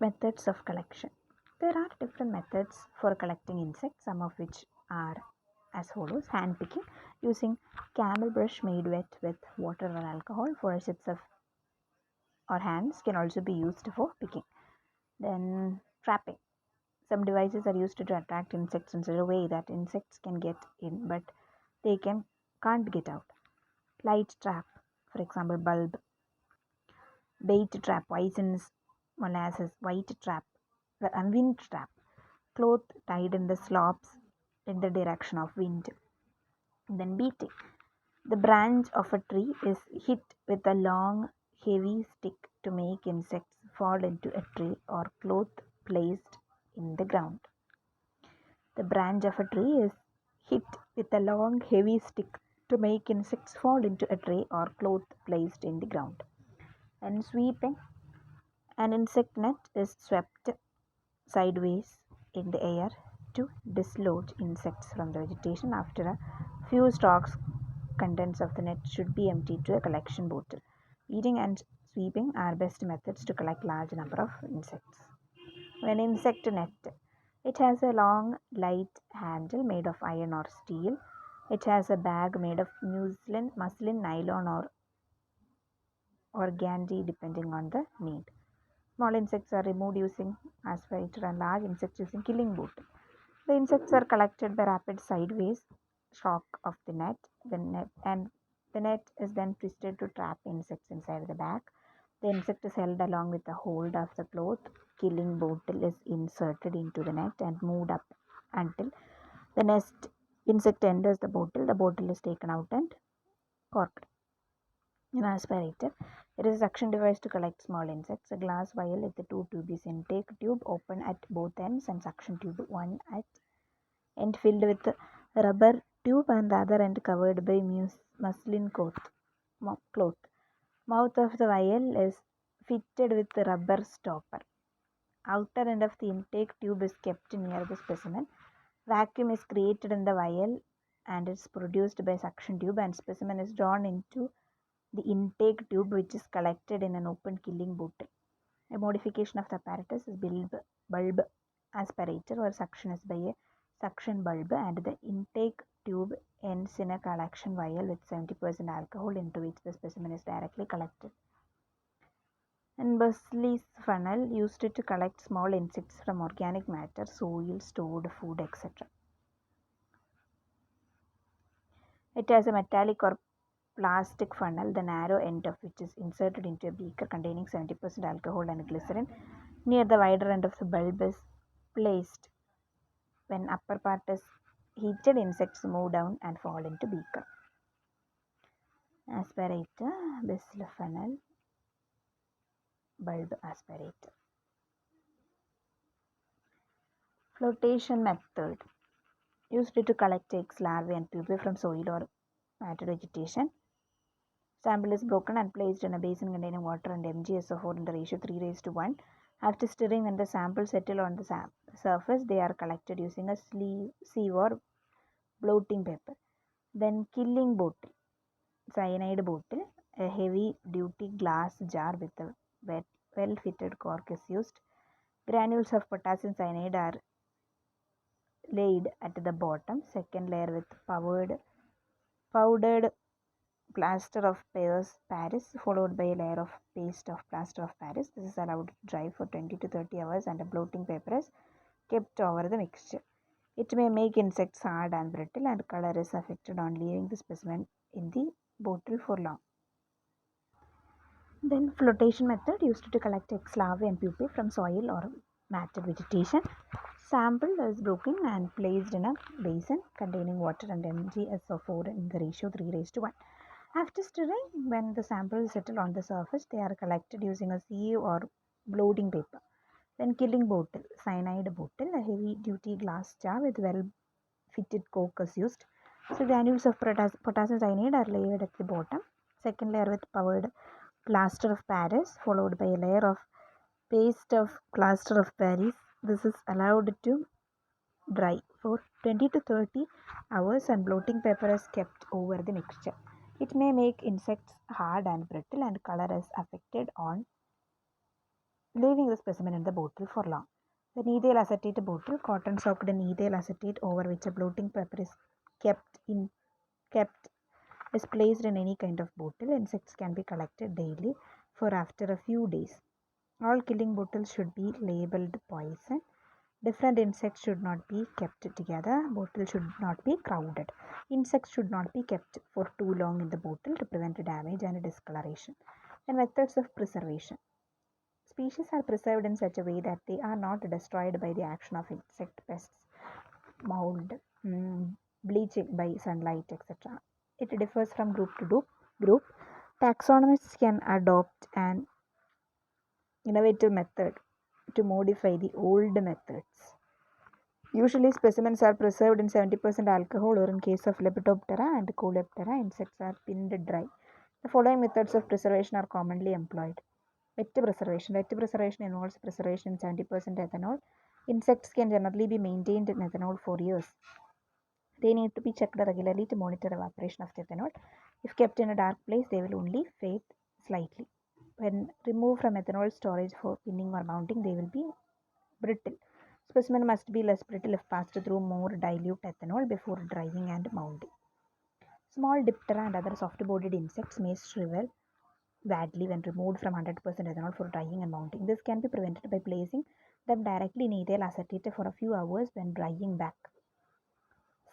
Methods of collection. There are different methods for collecting insects, some of which are as follows: hand picking using camel brush made wet with water or alcohol. Forceps of or hands can also be used for picking. Then trapping. Some devices are used to attract insects in such a way that insects can get in but they can't get out. Light trap, for example, bulb. Bait trap, poisons, molasses. White trap, wind trap. Cloth tied in the slopes in the direction of wind. Then beating. The branch of a tree is hit with a long, heavy stick to make insects fall into a tree or cloth placed in the ground. The branch of a tree is hit with a long, heavy stick to make insects fall into a tree or cloth placed in the ground. And sweeping. An insect net is swept sideways in the air to dislodge insects from the vegetation. After a few strokes, contents of the net should be emptied to a collection bottle. Beating and sweeping are best methods to collect large number of insects. An insect net. It has a long, light handle made of iron or steel. It has a bag made of muslin, nylon, or organdy depending on the need. Small insects are removed using aspirator and large insects using killing boot. The insects are collected by rapid sideways shock of the net. The net is then twisted to trap insects inside the bag. The insect is held along with the hold of the cloth. Killing bottle is inserted into the net and moved up until the next insect enters the bottle. The bottle is taken out and corked. An aspirator. It is a suction device to collect small insects. A glass vial with the two tubes: intake tube open at both ends and suction tube one at end filled with rubber tube and the other end covered by muslin cloth. Mouth of the vial is fitted with the rubber stopper. Outer end of the intake tube is kept near the specimen. Vacuum is created in the vial and it's produced by suction tube, and specimen is drawn into the intake tube, which is collected in an open killing bottle. A modification of the apparatus is bulb aspirator, where suction is by a suction bulb, and the intake tube ends in a collection vial with 70% alcohol into which the specimen is directly collected. And Busley's funnel, used to collect small insects from organic matter, soil, stored food, etc. It has a metallic or plastic funnel, the narrow end of which is inserted into a beaker containing 70% alcohol and glycerin. Near the wider end of the bulb is placed. When upper part is heated, insects move down and fall into beaker. Aspirator, Busley funnel, bulb aspirator. Flotation method, used to collect eggs, larvae and pupae from soil or matted vegetation. Sample is broken and placed in a basin containing water and MgSO4 in the ratio 3:1. After stirring, when the samples settle on the surface, they are collected using a sieve or blotting paper. Then killing bottle, cyanide bottle, a heavy-duty glass jar with a well-fitted cork is used. Granules of potassium cyanide are laid at the bottom. Second layer with powdered plaster of Paris, followed by a layer of paste of plaster of Paris. This is allowed to dry for 20 to 30 hours and a blotting paper is kept over the mixture. It may make insects hard and brittle, and color is affected on leaving the specimen in the bottle for long. Then flotation method, used to collect eggs, larvae and pupae from soil or matted vegetation. Sample is broken and placed in a basin containing water and MgSO4 in the ratio 3:1. After stirring, when the samples settle on the surface, they are collected using a sieve or blotting paper. Then killing bottle, cyanide bottle, a heavy-duty glass jar with well-fitted cork is used. So granules of potassium cyanide are layered at the bottom. Second layer with powdered plaster of Paris, followed by a layer of paste of plaster of Paris. This is allowed to dry for 20 to 30 hours and blotting paper is kept over the mixture. It may make insects hard and brittle, and color is affected on leaving the specimen in the bottle for long. The ethyl acetate bottle, cotton soaked in ethyl acetate over which a bloating paper is kept is placed in any kind of bottle. Insects can be collected daily for after a few days. All killing bottles should be labeled poison. Different insects should not be kept together. Bottle should not be crowded. Insects should not be kept for too long in the bottle to prevent damage and discoloration. And methods of preservation. Species are preserved in such a way that they are not destroyed by the action of insect pests, mold, bleaching by sunlight, etc. It differs from group to group. Taxonomists can adopt an innovative method to modify the old methods. Usually, specimens are preserved in 70% alcohol, or in case of Lepidoptera and Coleoptera, insects are pinned dry. The following methods of preservation are commonly employed. Wet preservation. Wet preservation involves preservation in 70% ethanol. Insects can generally be maintained in ethanol for years. They need to be checked regularly to monitor evaporation of the ethanol. If kept in a dark place, they will only fade slightly. When removed from ethanol storage for pinning or mounting, they will be brittle. Specimen must be less brittle if passed through more dilute ethanol before drying and mounting. Small diptera and other soft-bodied insects may shrivel badly when removed from 100% ethanol for drying and mounting. This can be prevented by placing them directly in ethyl acetate for a few hours when drying back.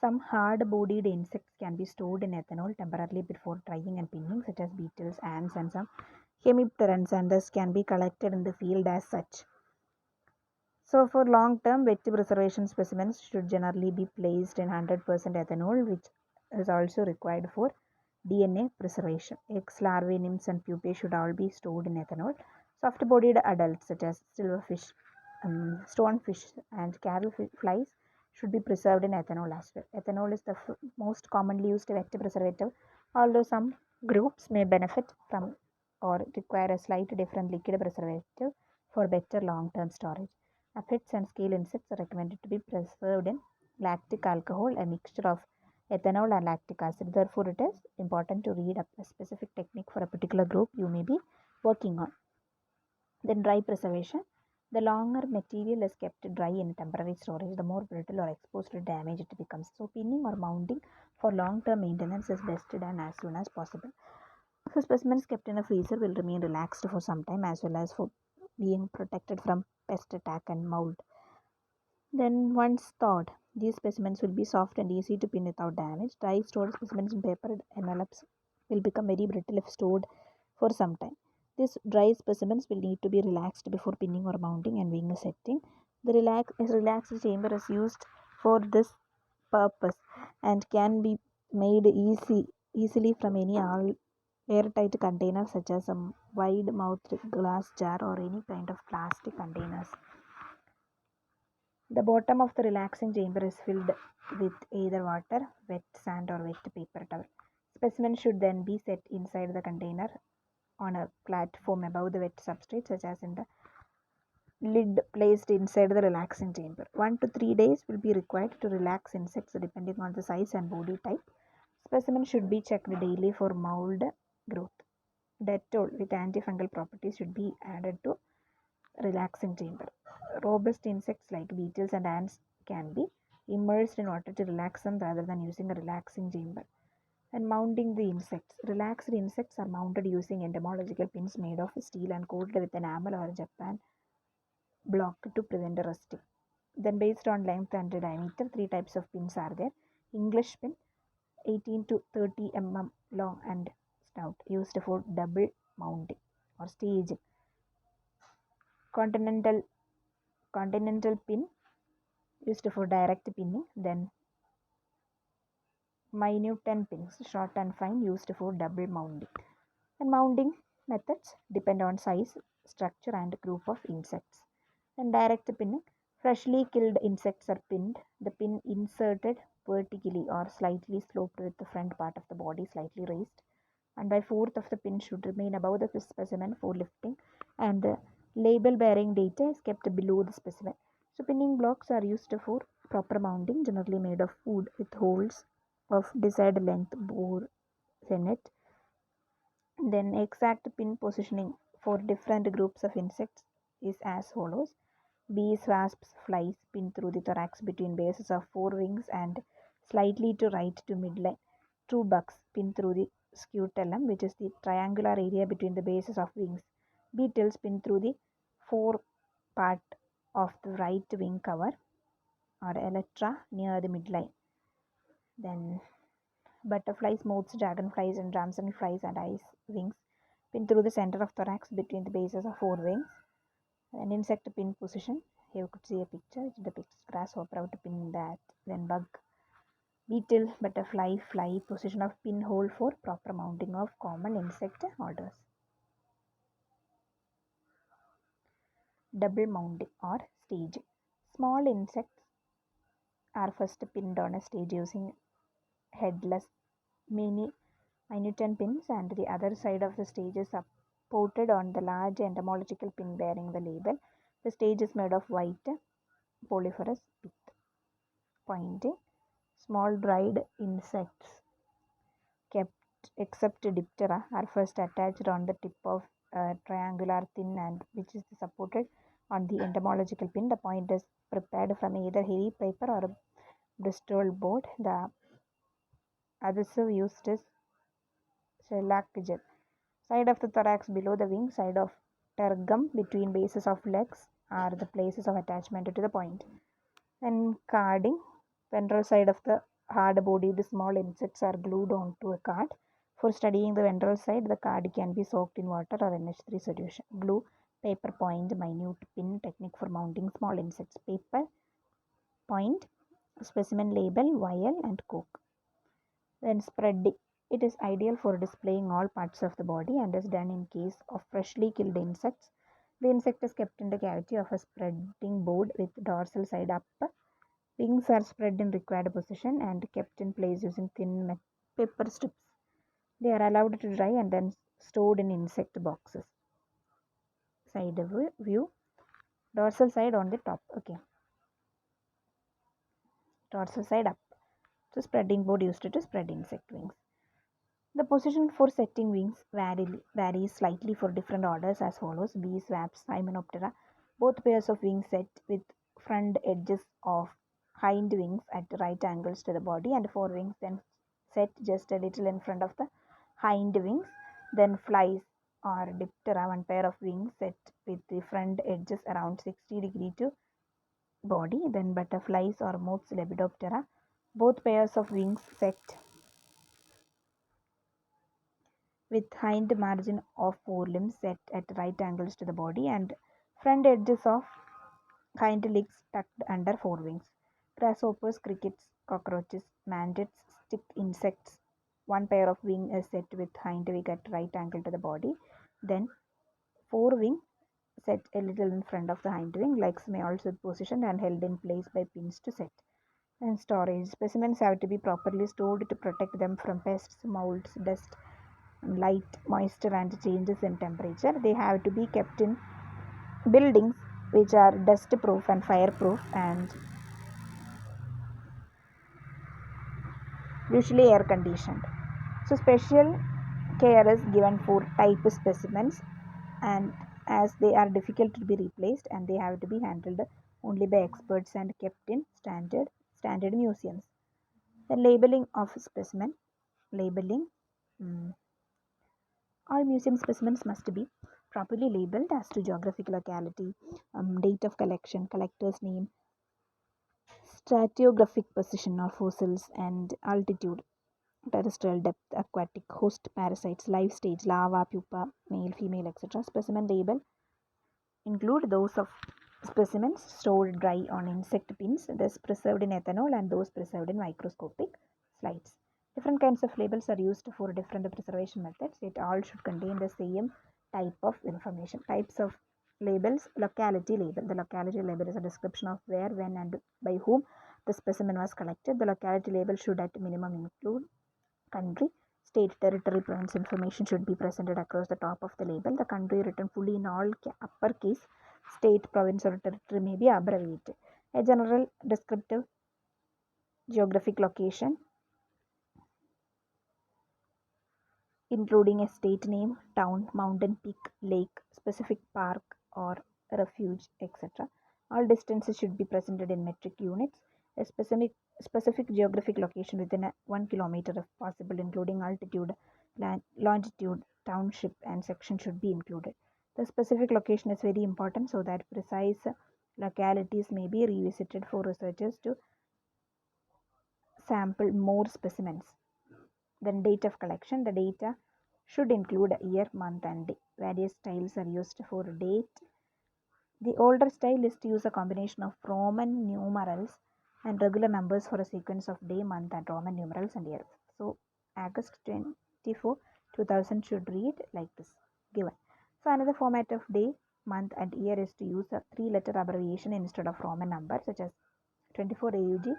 Some hard-bodied insects can be stored in ethanol temporarily before drying and pinning, such as beetles, ants, and some hemipterans, and thus can be collected in the field as such. So, for long-term wet preservation, specimens should generally be placed in 100% ethanol, which is also required for DNA preservation. Eggs, larvae, nymphs, and pupae should all be stored in ethanol. Soft-bodied adults such as silverfish, stonefish, and flies should be preserved in ethanol as well. Ethanol is the most commonly used wet preservative, although some groups may benefit from or require a slightly different liquid preservative for better long-term storage. Aphids and scale insects are recommended to be preserved in lactic alcohol, a mixture of ethanol and lactic acid. Therefore, it is important to read up a specific technique for a particular group you may be working on. Then dry preservation. The longer material is kept dry in temporary storage, the more brittle or exposed to damage it becomes. So, pinning or mounting for long-term maintenance is best done as soon as possible. So, specimens kept in a freezer will remain relaxed for some time, as well as for being protected from pest attack and mold. Then, once thawed, these specimens will be soft and easy to pin without damage. Dry stored specimens in paper envelopes will become very brittle if stored for some time. These dry specimens will need to be relaxed before pinning or mounting and wing setting. The relaxed chamber is used for this purpose and can be made easily from any airtight container such as a wide-mouthed glass jar or any kind of plastic containers. The bottom of the relaxing chamber is filled with either water, wet sand, or wet paper towel. Specimen should then be set inside the container on a platform above the wet substrate, such as in the lid placed inside the relaxing chamber. 1 to 3 days will be required to relax insects depending on the size and body type. Specimen should be checked daily for mold growth. Dettol with antifungal properties should be added to relaxing chamber. Robust insects like beetles and ants can be immersed in water to relax them rather than using a relaxing chamber. And mounting the insects. Relaxed insects are mounted using entomological pins made of steel and coated with enamel or Japan block to prevent rusting. Then, based on length and diameter, 3 types of pins are there. English pin, 18 to 30 mm long and stout, used for double mounting or staging. Continental pin, used for direct pinning. Then minute 10 pins, short and fine, used for double mounting. And mounting methods depend on size, structure, and group of insects. And direct pinning. Freshly killed insects are pinned. The pin inserted vertically or slightly sloped with the front part of the body slightly raised. And by fourth of the pin should remain above the specimen for lifting. And the label bearing data is kept below the specimen. So pinning blocks are used for proper mounting, generally made of wood with holes of desired length bore in it. Then exact pin positioning for different groups of insects is as follows. Bees, wasps, flies pin through the thorax between bases of forewings and slightly to right to midline. True bugs pin through the scutellum, which is the triangular area between the bases of wings. Beetles pin through the fore part of the right wing cover or elytra near the midline. Then butterflies, moths, dragonflies, and dragonflies and ice wings pin through the center of thorax between the bases of forewings. An insect pin position. Here you could see a picture. It depicts grasshopper how to pin that. Then bug, beetle, butterfly, fly position of pinhole for proper mounting of common insect orders. Double mounting or staging. Small insects are first pinned on a stage using headless minute pins, and the other side of the stage is supported on the large entomological pin bearing the label. The stage is made of white polyphorous pith. Pointing. Small dried insects kept except Diptera are first attached on the tip of a triangular thin end which is supported on the entomological pin. The point is prepared from either heavy paper or a Bristol board. The adhesive used is shellac gel. Side of the thorax below the wing, side of tergum between bases of legs are the places of attachment to the point. Then carding. Ventral side of the hard-bodied small insects are glued onto a card. For studying the ventral side, the card can be soaked in water or NH3 solution. Glue, paper point, minute pin technique for mounting small insects. Paper point, specimen label, vial, and cork. Then spreading. It is ideal for displaying all parts of the body and is done in case of freshly killed insects. The insect is kept in the cavity of a spreading board with dorsal side up. Wings are spread in required position and kept in place using thin paper strips. They are allowed to dry and then stored in insect boxes. Side view. Dorsal side on the top. Okay. Dorsal side up. So spreading board used to spread insect wings. The position for setting wings varies slightly for different orders as follows. Bees, wasps, Hymenoptera. Both pairs of wings set with front edges of hind wings at right angles to the body, and forewings then set just a little in front of the hind wings. Then flies or Diptera, one pair of wings set with the front edges around 60 degrees to body. Then butterflies or moths, Lepidoptera. Both pairs of wings set with hind margin of forelimbs set at right angles to the body and front edges of hind legs tucked under forewings. Grasshoppers, crickets, cockroaches, mantids, stick insects. One pair of wing is set with hind wing at right angle to the body. Then forewing set a little in front of the hind wing. Legs may also be positioned and held in place by pins to set. And storage. Specimens have to be properly stored to protect them from pests, molds, dust, light, moisture, and changes in temperature. They have to be kept in buildings which are dust proof and fire proof and usually air conditioned. So special care is given for type specimens, and as they are difficult to be replaced and they have to be handled only by experts and kept in standard museums. The labeling of specimen. Labeling. All museum specimens must be properly labeled as to geographic locality, date of collection, collector's name, stratigraphic position of fossils, and altitude, terrestrial depth, aquatic, host, parasites, life stage, larva, pupa, male, female, etc. Specimen label include those of specimens stored dry on insect pins, those preserved in ethanol, and those preserved in microscopic slides. Different kinds of labels are used for different preservation methods. It all should contain the same type of information. Types of labels. Locality label. The locality label is a description of where, when, and by whom the specimen was collected. The locality label should at minimum include country, state, territory, province information should be presented across the top of the label. The country written fully in all uppercase. State, province, or territory may be abbreviated. A general descriptive geographic location including a state name, town, mountain peak, lake, specific park or refuge, etc. All distances should be presented in metric units. A specific geographic location within 1 kilometer if possible, including altitude, longitude, township, and section should be included. The specific location is very important so that precise localities may be revisited for researchers to sample more specimens. Then date of collection. The data should include year, month, and day. Various styles are used for date. The older style is to use a combination of Roman numerals and regular numbers for a sequence of day, month, and Roman numerals and years. So August 24, 2000 should read like this given. So another format of day, month, and year is to use a 3-letter abbreviation instead of Roman numbers, such as 24 AUG.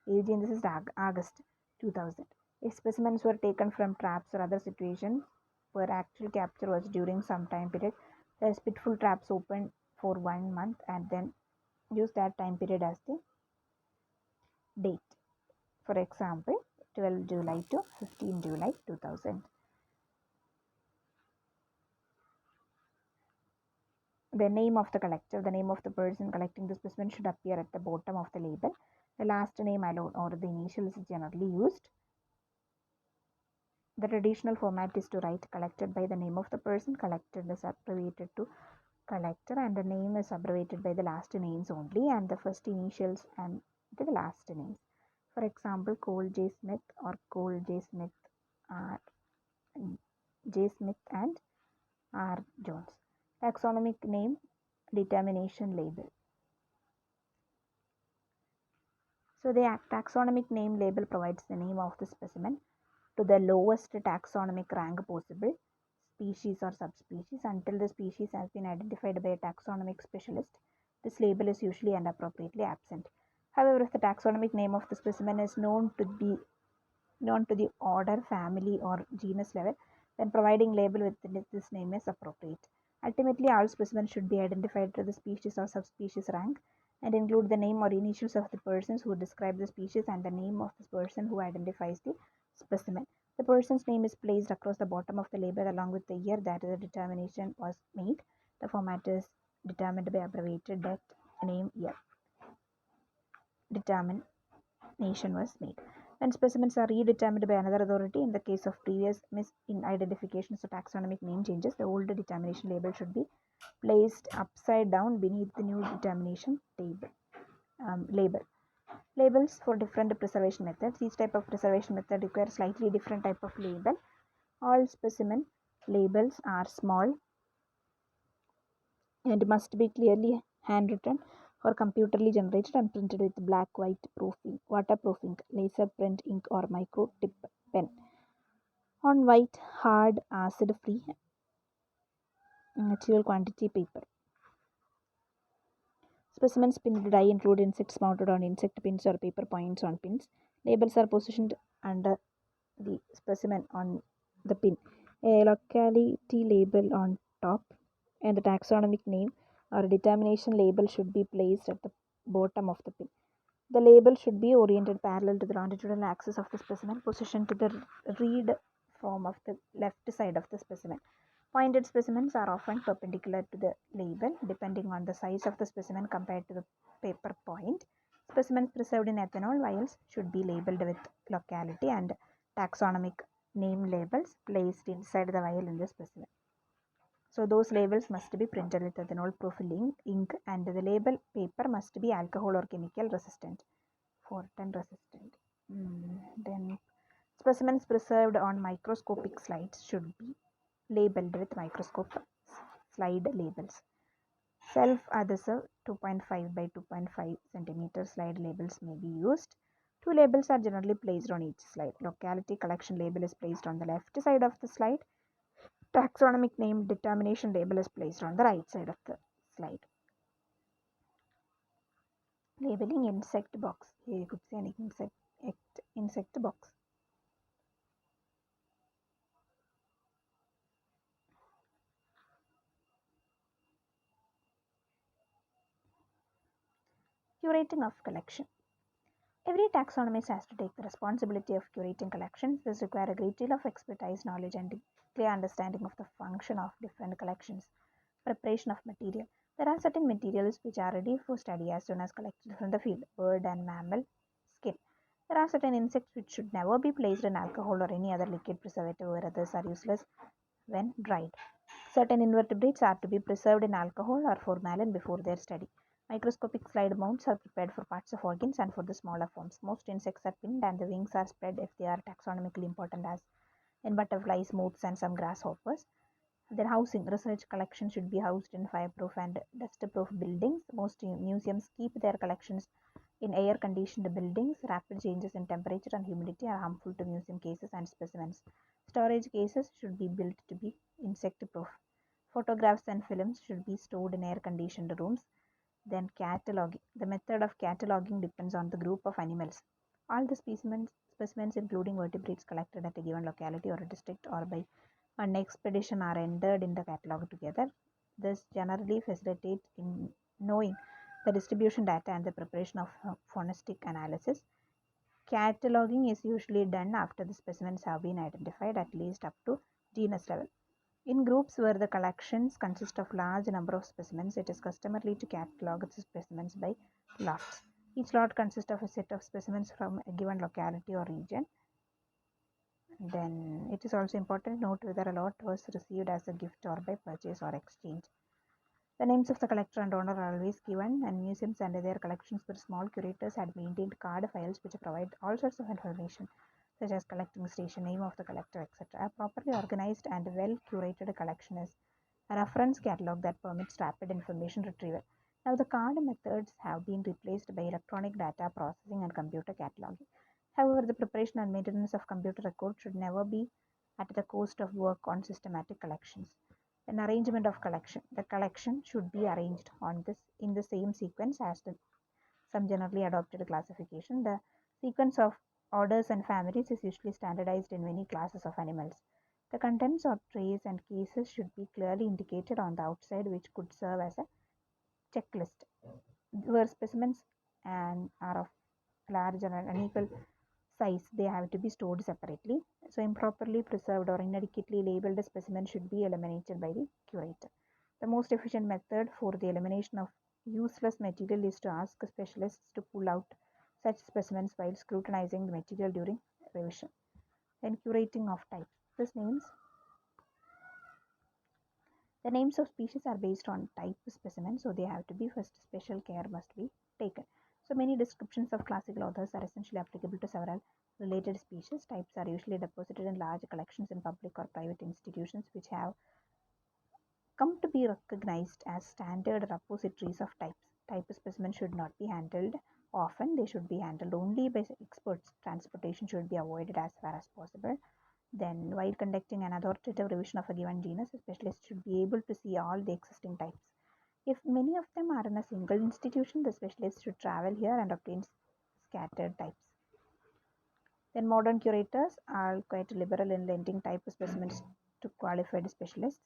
AUG in this is August 2000. If specimens were taken from traps or other situations where actual capture was during some time period, the spitful traps open for 1 month and then use that time period as the date. For example, 12 July to 15 July 2000. The name of the collector, the name of the person collecting the specimen should appear at the bottom of the label. The last name alone or the initial is generally used. The traditional format is to write collected by the name of the person, collected is abbreviated to collector, and the name is abbreviated by the last names only and the first initials and the last names. For example, Cole J. Smith or Cole J. Smith R. J. Smith and R. Jones. Taxonomic name determination label. So the taxonomic name label provides the name of the specimen to the lowest taxonomic rank possible, species or subspecies, until the species has been identified by a taxonomic specialist. This label is usually and appropriately absent. However, if the taxonomic name of the specimen is known to the order, family, or genus level, then providing label with this name is appropriate. Ultimately, all specimens should be identified to the species or subspecies rank and include the name or initials of the persons who describe the species and the name of the person who identifies the specimen. The person's name is placed across the bottom of the label along with the year that the determination was made. The format is determined by abbreviated date, name, year. Determination was made. When specimens are redetermined by another authority, in the case of previous misidentifications or taxonomic name changes, the old determination label should be placed upside down beneath the new determination label. Labels for different preservation methods. Each type of preservation method requires slightly different type of label. All specimen labels are small and must be clearly handwritten or computerly generated and printed with black, white waterproof ink, laser print ink, or micro tip pen on white, hard, acid-free natural quantity paper. Specimens pinned to die include insects mounted on insect pins or paper points on pins. Labels are positioned under the specimen on the pin. A locality label on top and the taxonomic name or determination label should be placed at the bottom of the pin. The label should be oriented parallel to the longitudinal axis of the specimen, positioned to the read form of the left side of the specimen. Pointed specimens are often perpendicular to the label, depending on the size of the specimen compared to the paper point. Specimens preserved in ethanol vials should be labeled with locality and taxonomic name labels placed inside the vial in the specimen. So those labels must be printed with ethanol proof ink and the label paper must be alcohol or chemical resistant, Fortin resistant. Then specimens preserved on microscopic slides should be labeled with microscope slide labels. Self-adhesive 2.5 by 2.5 cm slide labels may be used. Two labels are generally placed on each slide. Locality collection label is placed on the left side of the slide. Taxonomic name determination label is placed on the right side of the slide. Labeling insect box. Here you could see an insect box. Curating of collection. Every taxonomist has to take the responsibility of curating collections. This requires a great deal of expertise, knowledge, and clear understanding of the function of different collections. Preparation of material. There are certain materials which are ready for study as soon as collected from the field, bird and mammal skin. There are certain insects which should never be placed in alcohol or any other liquid preservative, where others are useless when dried. Certain invertebrates are to be preserved in alcohol or formalin before their study. Microscopic slide mounts are prepared for parts of organs and for the smaller forms. Most insects are pinned and the wings are spread if they are taxonomically important, as in butterflies, moths, and some grasshoppers. Their housing. Research collections should be housed in fireproof and dust-proof buildings. Most museums keep their collections in air-conditioned buildings. Rapid changes in temperature and humidity are harmful to museum cases and specimens. Storage cases should be built to be insect-proof. Photographs and films should be stored in air-conditioned rooms. Then cataloging. The method of cataloging depends on the group of animals. All the specimens including vertebrates collected at a given locality or a district or by an expedition are entered in the catalog together. This generally facilitates in knowing the distribution data and the preparation of phonetic analysis. Cataloging is usually done after the specimens have been identified, at least up to genus level. In groups where the collections consist of large number of specimens, it is customary to catalog the specimens by lots. Each lot consists of a set of specimens from a given locality or region. Then it is also important to note whether a lot was received as a gift or by purchase or exchange. The names of the collector and owner are always given, and museums and their collections for small curators had maintained card files which provide all sorts of information, such as collecting station, name of the collector, etc. A properly organized and well curated collection is a reference catalog that permits rapid information retrieval. Now, the card methods have been replaced by electronic data processing and computer cataloging. However, the preparation and maintenance of computer records should never be at the cost of work on systematic collections. An arrangement of collection. The collection should be arranged in the same sequence as some generally adopted classification. The sequence of orders and families is usually standardized in many classes of animals. The contents of trays and cases should be clearly indicated on the outside, which could serve as a checklist. Where specimens are of large and unequal size, they have to be stored separately. So improperly preserved or inadequately labeled specimens should be eliminated by the curator. The most efficient method for the elimination of useless material is to ask specialists to pull out such specimens while scrutinizing the material during revision. Then curating of types. The names of species are based on type specimen, so they have to be first special care must be taken. So many descriptions of classical authors are essentially applicable to several related species. Types are usually deposited in large collections in public or private institutions which have come to be recognized as standard repositories of types. Type specimens should not be handled often, they should be handled only by experts. Transportation should be avoided as far as possible. Then, while conducting an authoritative revision of a given genus, a specialist should be able to see all the existing types. If many of them are in a single institution, the specialist should travel here and obtain scattered types. Then, modern curators are quite liberal in lending type specimens to qualified specialists.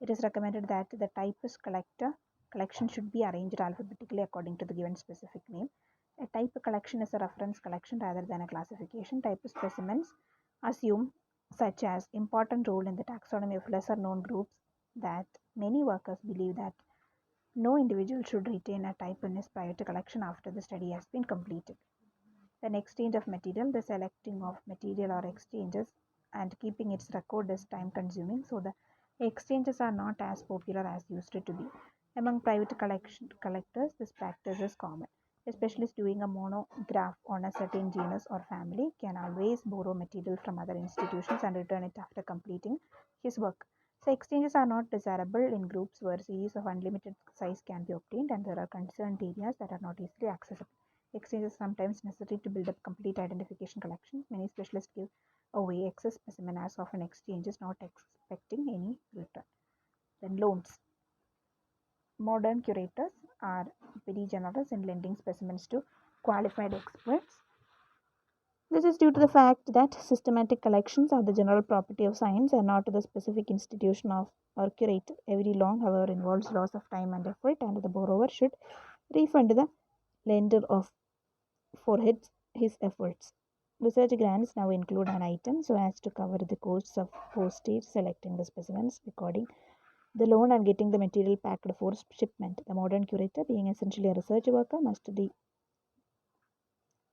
It is recommended that the typist collection should be arranged alphabetically according to the given specific name. A type collection is a reference collection rather than a classification. Type specimens assume such as important role in the taxonomy of lesser known groups that many workers believe that no individual should retain a type in his private collection after the study has been completed. Then exchange of material. The selecting of material or exchanges and keeping its record is time consuming, so the exchanges are not as popular as used to be. Among private collectors, this practice is common. A specialist doing a monograph on a certain genus or family can always borrow material from other institutions and return it after completing his work. So exchanges are not desirable in groups where series of unlimited size can be obtained and there are concerned areas that are not easily accessible. Exchange is sometimes necessary to build up complete identification collections. Many specialists give away excess specimen as often exchanges, not expecting any return. Then loans. Modern curators are very generous in lending specimens to qualified experts. This is due to the fact that systematic collections are the general property of science and not the specific institution of or curator. Every loan, however, involves loss of time and effort, and the borrower should refund the lender for his efforts. Research grants now include an item so as to cover the costs of postage, selecting the specimens, recording the loan and getting the material packed for shipment. The modern curator, being essentially a research worker, must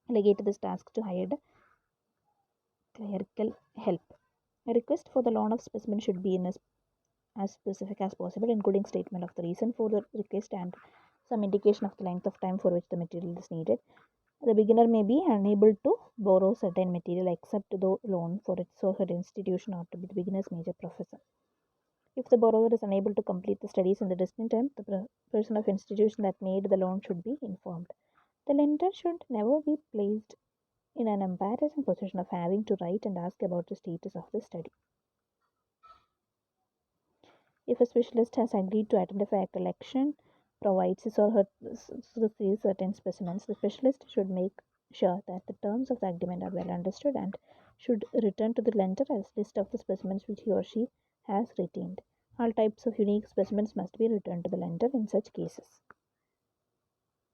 delegate this task to hired clerical help. A request for the loan of specimen should be in as specific as possible, including statement of the reason for the request and some indication of the length of time for which the material is needed. The beginner may be unable to borrow certain material except the loan for its or her institution or to be the beginner's major professor. If the borrower is unable to complete the studies in the distant term, the person of institution that made the loan should be informed. The lender should never be placed in an embarrassing position of having to write and ask about the status of the study. If a specialist has agreed to identify a collection, provides his or her receives certain specimens, the specialist should make sure that the terms of the agreement are well understood and should return to the lender a list of the specimens which he or she has retained. All types of unique specimens must be returned to the lender in such cases.